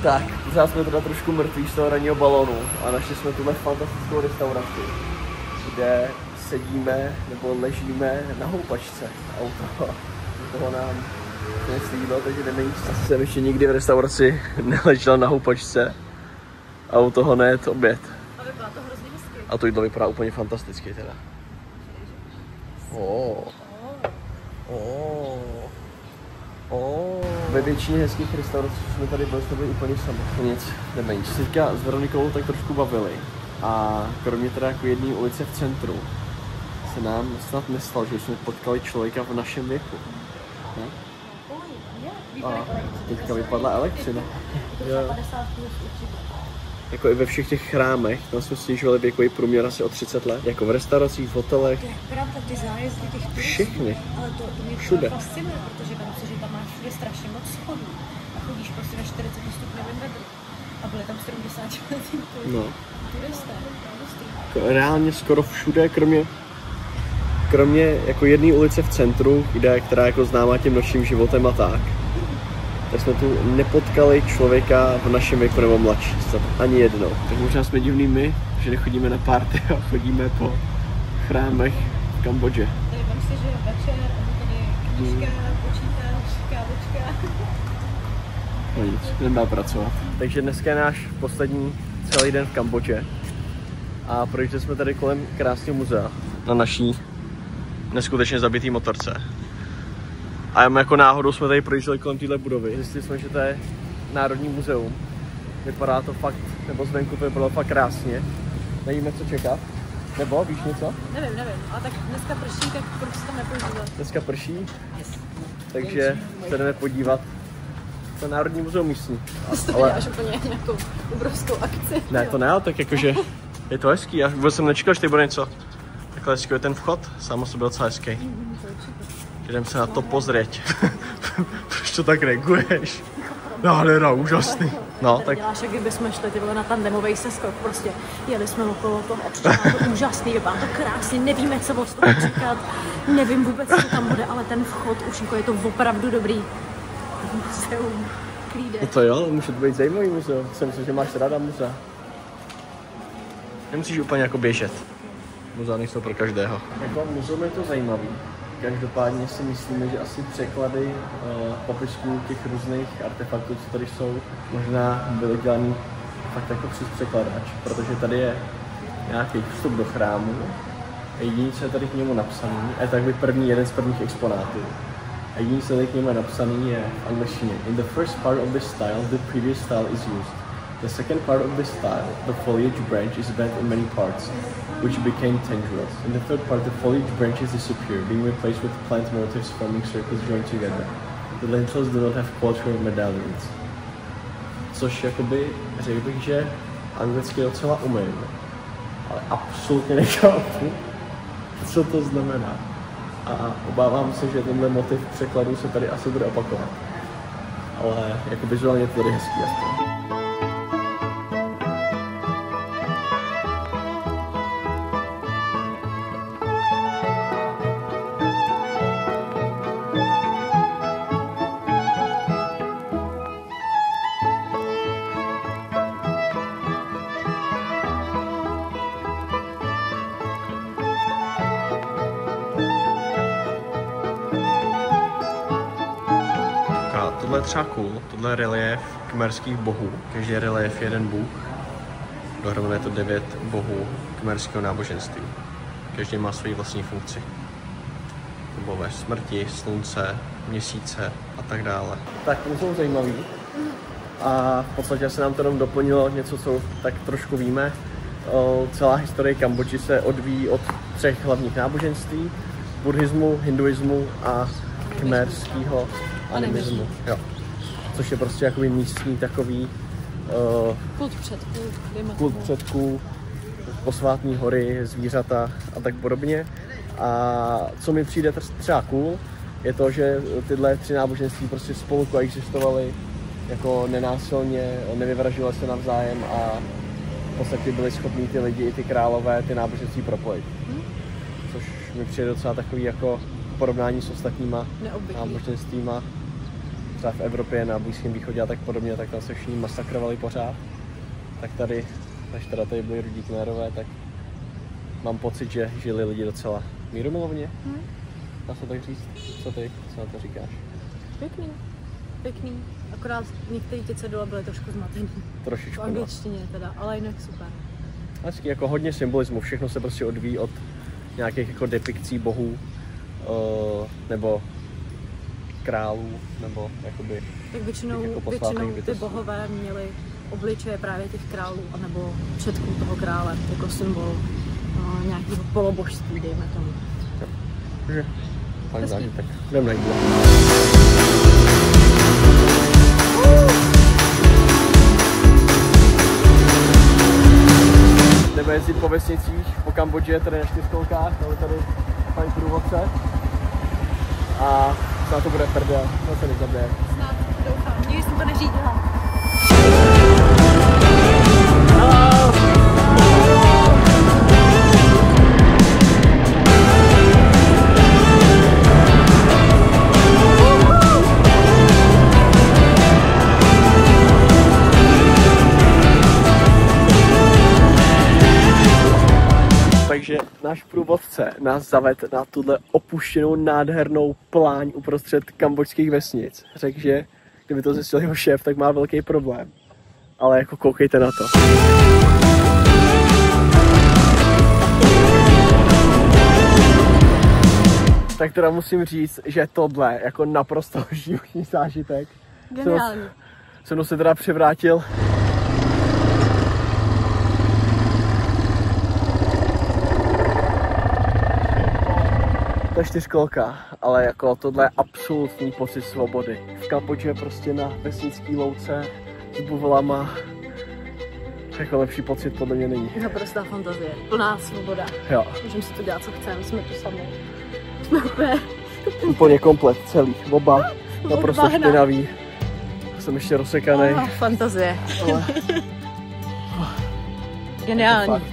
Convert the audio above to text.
Tak, pořád jsme teda trošku mrtví z toho ranního balónu a našli jsme tuhle fantastickou restauraci, kde sedíme nebo ležíme na houpačce a u toho nám neslíbil, takže jdeme jíst. Asi jsem ještě nikdy v restauraci neležel na houpačce a u toho nejet oběd. A vypadá to hrozně hezky. A to jídlo vypadá úplně fantasticky teda. Ve většině hezkých restaurací jsme tady byli úplně sami. Nic, jdeme jíst. Teďka s Veronikou tak trošku bavili a kromě teda jako jedné ulice v centru se nám snad nestalo, že jsme potkali člověka v našem věku. Ne? A teďka vypadla elektřina. Jako i ve všech těch chrámech, tam jsme snižovali věkový průměr asi o 30 let. Jako v restauracích, v hotelech. To je pravda, ty zájezdy těch turistů. Všechny. Ale to mě Všude. Fascinuje, protože vem si, že tam máš všude strašně moc schodů. A chodíš prostě na 40 stupňovém vedru. A byly tam 70letý turisté. Jako reálně skoro všude, kromě jako jedné ulice v centru, která jako známá tím nočním životem a tak jsme tu nepotkali člověka v našem věku nebo mladší, ani jednou. Tak možná jsme divný my, že nechodíme na party a chodíme po chrámech v Kambodži. Tady vem si, že večer, a tady knížka, počítač, kávočka. No nic, jdeme pracovat. Takže dneska je náš poslední celý den v Kambodži. A projížděli jsme tady kolem krásného muzea na naší neskutečně zabitý motorce. A jako náhodou jsme tady projížděli kolem téhle budovy. Zjistili jsme, že to je Národní muzeum. Vypadá to fakt, nebo zvenku to vypadalo fakt krásně. Nevíme, co čekat. Nebo, víš něco? Nevím, ale tak dneska prší, tak proč se tam nepodívat? Dneska prší, Yes. takže se jdeme podívat na Národní muzeum místní. To děláš úplně nějakou obrovskou akci. Ne, to ne, ale tak jakože je to hezký. Já vůbec jsem nečekal, že tady bude něco. Takhle hezký je ten vchod, sám o sobě docela hezký. Jdem se na to pozrieť. Proč to tak reaguješ? Nádhera, úžasný. No, tak... Děláš, jak kdybychom šli ty vole na tandemový seskok, prostě jeli jsme okolo toho a přišlo to úžasný, vypadá to krásně, nevíme, co od toho čekat, nevím vůbec, co tam bude, ale ten vchod už jako je to opravdu dobrý. Muzeum, klídek. No to jo, může to být zajímavý muzeum. Jsem myslím, že máš ráda muzea. Nemusíš úplně jako běžet. Muzea nejsou pro každého. Jako muzeum je to zajímavý. Každopádně si myslíme, že asi překlady popisků těch různých artefaktů, co tady jsou, možná byly dělaný fakt jako přes překladač, protože tady je nějaký vstup do chrámu a jediný, co je tady k němu napsaný, je takový jeden z prvních exponátů. A jediný, co tady k němu je napsaný, je v angličtině. In the first part of this style, the previous style is used. The second part of this style, the foliage branch, is bent in many parts, which became tendrils. In the third part, the foliage branches disappear, being replaced with plant motifs forming circles joined together. The lintels do not have quadrilateral medallions. Což jakoby, řekl bych, že anglicky docela umím, ale absolutně nechápu, co to znamená. A obávám se, že tenhle motiv překladu se tady asi bude opakovat. Ale jako vizuálně je to tady hezký aspoň. Tohle je třeba cool, tohle je relief kmerských bohů. Každý relief je jeden bůh. Dohromady je to 9 bohů kmerského náboženství. Každý má svoji vlastní funkci. Bohové smrti, slunce, měsíce a tak dále. Tak to jsou zajímavý. A v podstatě se nám to jenom doplnilo něco, co tak trošku víme. Celá historie Kambodži se odvíjí od 3 hlavních náboženství. Buddhismu, hinduismu a kmerského animismu. Jo. Což je prostě jakoby místní takový kult předků, posvátní hory, zvířata a tak podobně. A co mi přijde třeba cool, je to, že tyhle 3 náboženství prostě spolu koexistovaly jako nenásilně, nevyvražily se navzájem a v podstatě byli schopní ty lidi i ty králové ty náboženství propojit. Což mi přijde docela takový jako porovnání s ostatníma náboženstvíma. třeba v Evropě, na Blízkém východě a tak podobně, tak tam se všichni masakrovali pořád. Tak tady, než teda tady byli Rudí Khmerové, tak mám pocit, že žili lidi docela mírumilovně. Dá se tak říct? Co ty? Co na to říkáš? Pěkný. Pěkný. Akorát některé ty cedule byly trošku zmatený. Trošičku. V angličtině teda, ale jinak super. Hezky, jako hodně symbolismu, všechno se prostě odvíjí od nějakých jako depikcí bohů, nebo králů, nebo jakoby... Tak většinou ty bohové měli obličeje právě těch králů, anebo předků toho krále, jako symbol nějakého polobožství, dejme tomu. Takže, fajn zážitek. Jdem na jídlo. Jdeme jezdit po vesnicích, po Kambodži, tady na 4kolkách, máme tady fajn průvodce. A snad to bude prdel, no se nezabije. Snad, doufám, nikdy jsem to neřídila. Takže náš průvodce nás zaved na tuhle opuštěnou nádhernou pláň uprostřed kambodžských vesnic. Řekl, že kdyby to zjistil jeho šéf, tak má velký problém. Ale jako koukejte na to. Tak teda musím říct, že tohle jako naprosto životní zážitek. Geniální. Jsem se teda převrátil. To je 4kolka, ale jako tohle je absolutní pocit svobody. V Kambodži prostě na vesnický louce s buvolama. Jako lepší pocit podle mě není. Naprostá fantazie, plná svoboda. Jo. Můžeme si to dělat, co chceme, jsme tu sami. Jsme úplně komplet, celý, oba, naprosto špinavý. Jsem ještě rozsekanej. Fantazie. Ale... Geniální.